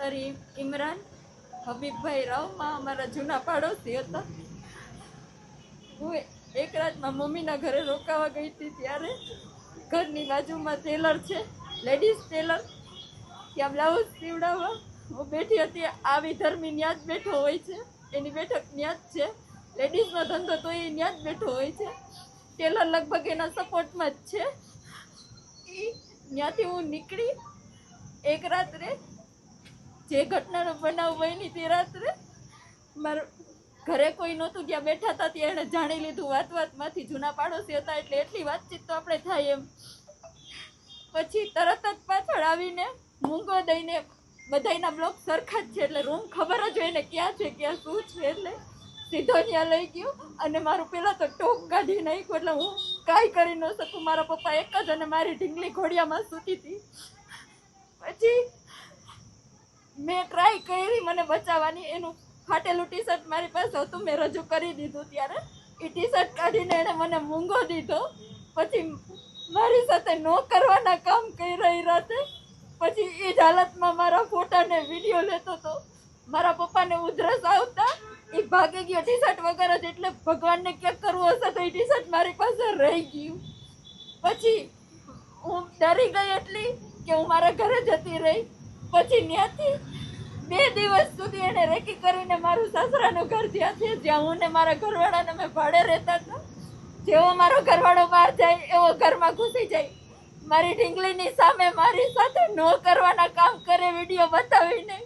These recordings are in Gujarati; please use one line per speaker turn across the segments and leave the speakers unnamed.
અરે ઇમરાન હબીબભાઈ રાવમાં અમારા જૂના પાડોશી હતા. હું એક રાતમાં મમ્મીના ઘરે રોકાવા ગઈ હતી ત્યારે ઘરની બાજુમાં ટેલર છે, લેડીઝ ટેલર, ત્યાં બ્લાઉઝ સીવડાવવા હું બેઠી હતી. આવી ધર્મી ન્યા જ બેઠો હોય છે, એની બેઠક ન્યા જ છે. લેડીઝનો ધંધો તો એ ન્યા જ બેઠો હોય છે. ટેલર લગભગ એના સપોર્ટમાં જ છે. ત્યાંથી હું નીકળી એક રાત્રે જે ઘટનાનો બનાવ બની તે રાત્રે મારા ઘરે કોઈ નહોતું, ત્યાં બેઠા હતા ત્યાં એણે જાણી લીધું વાતમાંથી. જૂના પાડોશી હતા એટલે એટલી વાતચીત તો આપણે થાય એમ. પછી તરત જ પાછળ આવીને મૂંગો દઈને, બધાના બ્લોક સરખા જ છે એટલે રૂમ ખબર જ હોય ને ક્યાં છે ક્યાં શું છે, એટલે સીધો ત્યાં લઈ ગયો અને મારું પહેલાં તો ટોક કાઢી નાખ્યું. એટલે હું કાંઈ કરી ન શકું. મારા પપ્પા એક જ અને મારી ઢીંગલી ઘોડિયામાં સૂતી હતી. પછી મેં ટ્રાય કરી મને બચાવવાની. એનું ફાટેલું ટી શર્ટ મારી પાસે હતું, મેં રજૂ કરી દીધું. ત્યારે એ ટી શર્ટ કાઢીને એણે મને મૂંગો દીધો. પછી મારી સાથે ન કરવાના કામ કરી રહી રાતે. પછી એ જ હાલતમાં મારા ફોટા ને વિડીયો લેતો હતો. મારા પપ્પાને ઉધરસ આવતા એ ભાગી ગયો ટી શર્ટ વગર જ. એટલે ભગવાનને ક્યાંક કરવું હશે તો એ ટી શર્ટ મારી પાસે રહી ગયું. પછી હું ડરી ગઈ એટલી કે હું મારા ઘરે જતી રહી. પછી ત્યાંથી 2 દિવસ સુધી એને રેકી કરીને મારું સાસરાનું ઘર ત્યાં છે, જ્યાં હું ને મારા ઘરવાળાને મેં ભાડે રહેતા હતા. જેવો મારો ઘરવાળો બહાર જાય એવો ઘરમાં ઘૂસી જાય. મારી ઢીંગલીની સામે મારી સાથે ન કરવાના કામ કરે, વિડીયો બતાવીને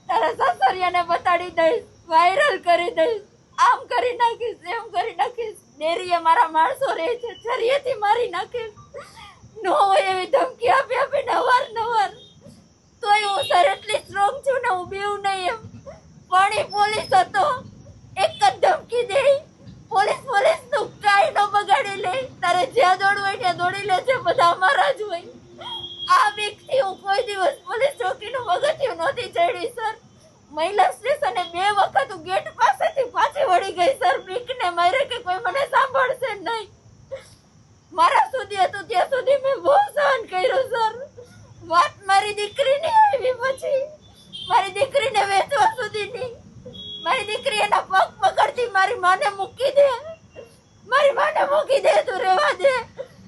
તારા સાસરિયાને બતાડી દઈશ, વાયરલ કરી દઈશ, આમ કરી નાખીશ, એમ કરી નાખીશ. ડેરીએ મારા માણસો રહે છે, છરીએથી મારી નાખીશ. ન હોય એવી ધમકી આપી આપીને અવારનવાર. તોય હું સર એટલી સ્ટ્રોંગ છું ને, હું બીવું નહીં એમ. પણ એ પોલીસ હતો, એક જ ધમકી દે, પોલીસ તું કાંઈ ન બગાડી લે, તારે જ્યાં દોડવું હોય ત્યાં દોડી લે છે, બધા અમારા જ હોય. આ બીકથી હું કોઈ દિવસ પોલીસ ચોકીનું પગથિયું નહોતી ચડી સર. મહિલા સ્ટેશને 2 વખત હું ગેટ પાસેથી પાછી વળી ગઈ સર, બીકને મારે કે કોઈ મને સાંભળશે નહીં. મારા સુધી હતું ત્યાં સુધી મેં બહુ સહન કર્યું સર. વાત મારી દીકરીની આવી, પછી મારી દીકરીને વેચવા સુધીની. મારી દીકરી એના પગ પકડતી મારી માને મૂકી દે, મારી માને મૂકી દે, તું રહેવા દે.